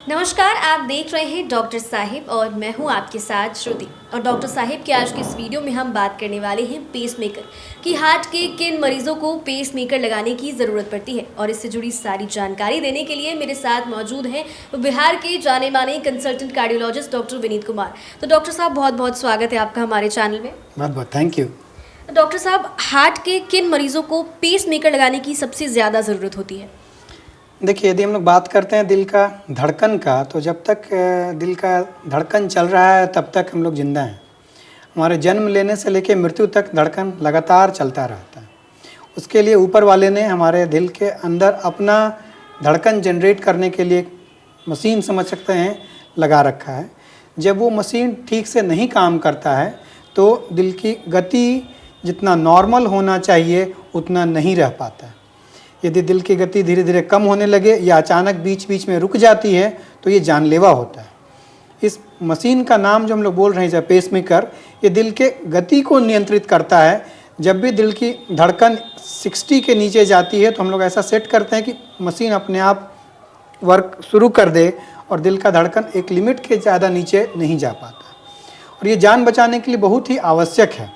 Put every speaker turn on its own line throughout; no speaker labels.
नमस्कार, आप देख रहे हैं डॉक्टर साहिब और मैं हूं आपके साथ श्रुति। और डॉक्टर साहिब के आज की इस वीडियो में हम बात करने वाले हैं पेसमेकर कि हार्ट के किन मरीजों को पेसमेकर लगाने की ज़रूरत पड़ती है। और इससे जुड़ी सारी जानकारी देने के लिए मेरे साथ मौजूद हैं बिहार के जाने माने consultant cardiologist doctor Vineet Kumar. तो डॉक्टर साहब, बहुत बहुत स्वागत है आपका हमारे चैनल में।
बहुत बहुत थैंक यू।
डॉक्टर साहब, हार्ट के किन मरीजों को पेसमेकर लगाने की सबसे ज़्यादा ज़रूरत होती है?
देखिए, यदि हम लोग बात करते हैं दिल का धड़कन का, तो जब तक दिल का धड़कन चल रहा है तब तक हम लोग जिंदा हैं। हमारे जन्म लेने से लेकर मृत्यु तक धड़कन लगातार चलता रहता है। उसके लिए ऊपर वाले ने हमारे दिल के अंदर अपना धड़कन जनरेट करने के लिए मशीन, समझ सकते हैं, लगा रखा है। जब वो मशीन ठीक से नहीं काम करता है तो दिल की गति जितना नॉर्मल होना चाहिए उतना नहीं रह पाता है। यदि दिल की गति धीरे धीरे कम होने लगे या अचानक बीच बीच में रुक जाती है तो ये जानलेवा होता है। इस मशीन का नाम जो हम लोग बोल रहे हैं पेसमेकर, ये दिल के गति को नियंत्रित करता है। जब भी दिल की धड़कन 60 के नीचे जाती है तो हम लोग ऐसा सेट करते हैं कि मशीन अपने आप वर्क शुरू कर दे और दिल का धड़कन एक लिमिट के ज़्यादा नीचे नहीं जा पाता। और ये जान बचाने के लिए बहुत ही आवश्यक है।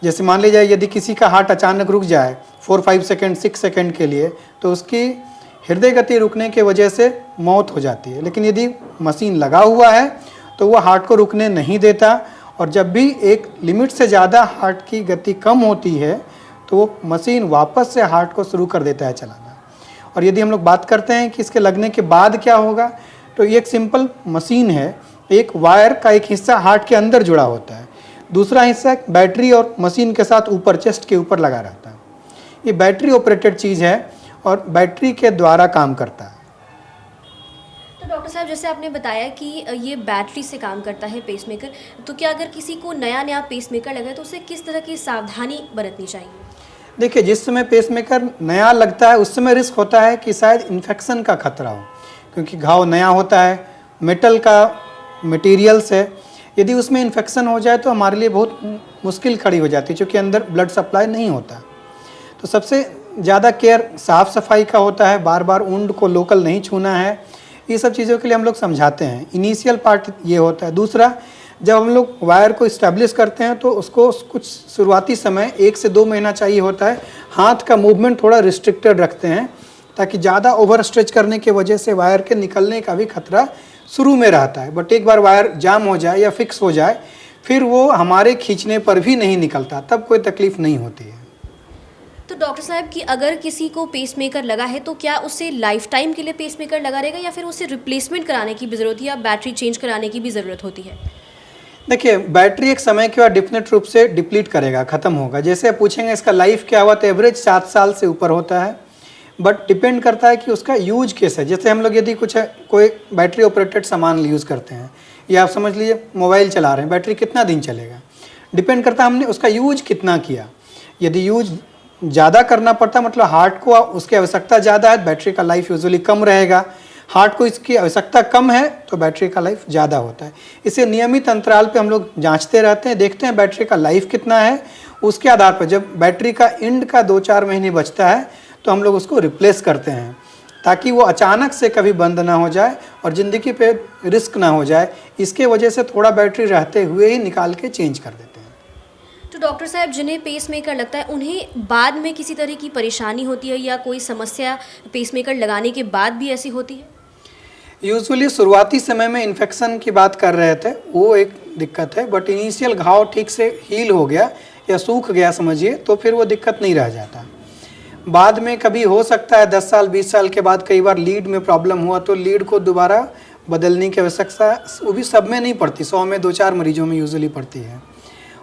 जैसे मान लीजिए यदि किसी का हार्ट अचानक रुक जाए 4-5 सेकेंड 6 सेकेंड के लिए, तो उसकी हृदय गति रुकने के वजह से मौत हो जाती है। लेकिन यदि मशीन लगा हुआ है तो वह हार्ट को रुकने नहीं देता, और जब भी एक लिमिट से ज़्यादा हार्ट की गति कम होती है तो वो मशीन वापस से हार्ट को शुरू कर देता है चलाना। और यदि हम लोग बात करते हैं कि इसके लगने के बाद क्या होगा, तो ये एक सिंपल मशीन है। एक वायर का एक हिस्सा हार्ट के अंदर जुड़ा होता है, दूसरा हिस्सा बैटरी और मशीन के साथ ऊपर चेस्ट के ऊपर लगा रहता है। ये बैटरी ऑपरेटेड चीज़ है और बैटरी के द्वारा काम करता है।
तो डॉक्टर साहब, जैसे आपने बताया कि ये बैटरी से काम करता है पेसमेकर, तो क्या अगर किसी को नया पेसमेकर लगा तो उसे किस तरह की सावधानी बरतनी चाहिए?
देखिए, जिस समय पेसमेकर नया लगता है उस समय रिस्क होता है कि शायद इन्फेक्शन का खतरा हो, क्योंकि घाव नया होता है, मेटल का मटेरियल्स है। यदि उसमें इन्फेक्शन हो जाए तो हमारे लिए बहुत मुश्किल खड़ी हो जाती है, क्योंकि अंदर ब्लड सप्लाई नहीं होता। तो सबसे ज़्यादा केयर साफ़ सफाई का होता है, बार बार वुंड को लोकल नहीं छूना है। ये सब चीज़ों के लिए हम लोग समझाते हैं। इनिशियल पार्ट ये होता है। दूसरा, जब हम लोग वायर को इस्टेब्लिश करते हैं तो उसको कुछ शुरुआती समय 1 से 2 महीना चाहिए होता है। हाथ का मूवमेंट थोड़ा रिस्ट्रिक्टेड रखते हैं ताकि ज़्यादा ओवर स्ट्रेच करने की वजह से वायर के निकलने का भी खतरा शुरू में रहता है। बट एक बार वायर जाम हो जाए या फिक्स हो जाए फिर वो हमारे खींचने पर भी नहीं निकलता, तब कोई तकलीफ़ नहीं होती है।
तो डॉक्टर साहब, कि अगर किसी को पेसमेकर लगा है तो क्या उसे लाइफ टाइम के लिए पेसमेकर लगा रहेगा या फिर उसे रिप्लेसमेंट कराने की भी ज़रूरत है या बैटरी चेंज कराने की भी ज़रूरत होती है?
देखिए, बैटरी एक समय के बाद डेफिनेट रूप से डिप्लीट करेगा, ख़त्म होगा। जैसे आप पूछेंगे इसका लाइफ क्या हुआ, तो एवरेज 7 साल से ऊपर होता है। बट डिपेंड करता है कि उसका यूज कैसे है। jैसे हम लोग यदि कोई बैटरी ऑपरेटेड सामान यूज़ करते हैं, या आप समझ लीजिए मोबाइल चला रहे हैं, बैटरी कितना दिन चलेगा, डिपेंड करता है हमने उसका यूज कितना किया। यदि यूज ज़्यादा करना पड़ता, मतलब हार्ट को उसकी आवश्यकता ज़्यादा है, बैटरी का लाइफ यूजुअली कम रहेगा। हार्ट को इसकी आवश्यकता कम है तो बैटरी का लाइफ ज़्यादा होता है। इसे नियमित अंतराल पे हम लोग जांचते रहते हैं, देखते हैं बैटरी का लाइफ कितना है। उसके आधार पर जब बैटरी का एंड का 2-4 महीने बचता है तो हम लोग उसको रिप्लेस करते हैं, ताकि वो अचानक से कभी बंद ना हो जाए और ज़िंदगी पे रिस्क ना हो जाए। इसके वजह से थोड़ा बैटरी रहते हुए ही निकाल के चेंज कर देते हैं।
तो डॉक्टर साहब, जिन्हें पेसमेकर लगता है उन्हें बाद में किसी तरह की परेशानी होती है या कोई समस्या पेसमेकर लगाने के बाद भी ऐसी होती है?
यूजुअली शुरुआती समय में इन्फेक्शन की बात कर रहे थे, वो एक दिक्कत है। बट इनिशियल घाव ठीक से हील हो गया या सूख गया समझिए, तो फिर वो दिक्कत नहीं रह जाता। बाद में कभी हो सकता है 10 साल 20 साल के बाद कई बार लीड में प्रॉब्लम हुआ तो लीड को दोबारा बदलने की आवश्यकता, वो भी सब में नहीं पड़ती, 100 में 2-4 मरीजों में यूजुअली पड़ती है।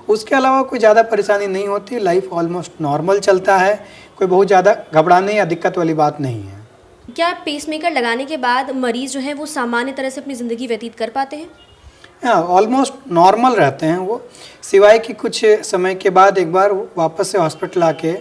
उसके अलावा कोई ज़्यादा परेशानी नहीं होती, लाइफ ऑलमोस्ट नॉर्मल चलता है। कोई बहुत ज़्यादा घबराने या दिक्कत वाली बात नहीं है।
क्या पेसमेकर लगाने के बाद मरीज जो हैं वो सामान्य तरह से अपनी ज़िंदगी व्यतीत कर पाते हैं?
हाँ, ऑलमोस्ट नॉर्मल रहते हैं वो, सिवाय कि कुछ समय के बाद एक बार वापस से हॉस्पिटल आके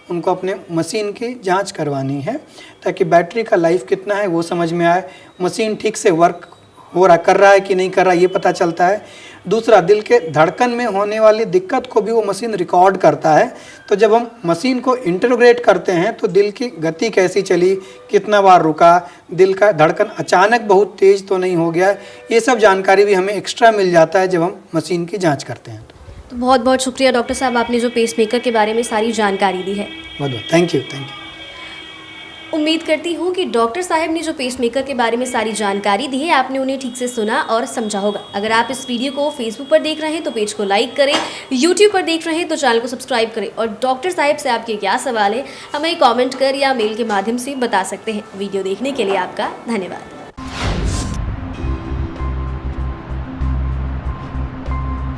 उनको अपने मशीन की जांच करवानी है, ताकि बैटरी का लाइफ कितना है वो समझ में आए, मशीन ठीक से वर्क हो रहा, कर रहा है कि नहीं कर रहा ये पता चलता है। दूसरा, दिल के धड़कन में होने वाली दिक्कत को भी वो मशीन रिकॉर्ड करता है। तो जब हम मशीन को इंटीग्रेट करते हैं तो दिल की गति कैसी चली, कितना बार रुका, दिल का धड़कन अचानक बहुत तेज़ तो नहीं हो गया, ये सब जानकारी भी हमें एक्स्ट्रा मिल जाता है जब हम मशीन की जाँच करते हैं।
तो बहुत बहुत शुक्रिया डॉक्टर साहब, आपने जो पेसमेकर के बारे में सारी जानकारी दी है।
बहुत बहुत थैंक यू।
उम्मीद करती हूँ कि डॉक्टर साहब ने जो पेसमेकर के बारे में सारी जानकारी दी है आपने उन्हें ठीक से सुना और समझा होगा। अगर आप इस वीडियो को फेसबुक पर देख रहे हैं तो पेज को लाइक करें, यूट्यूब पर देख रहे हैं तो चैनल को सब्सक्राइब करें और डॉक्टर साहब से आपके क्या सवाल है हमें कमेंट कर या मेल के माध्यम से बता सकते हैं। वीडियो देखने के लिए आपका धन्यवाद।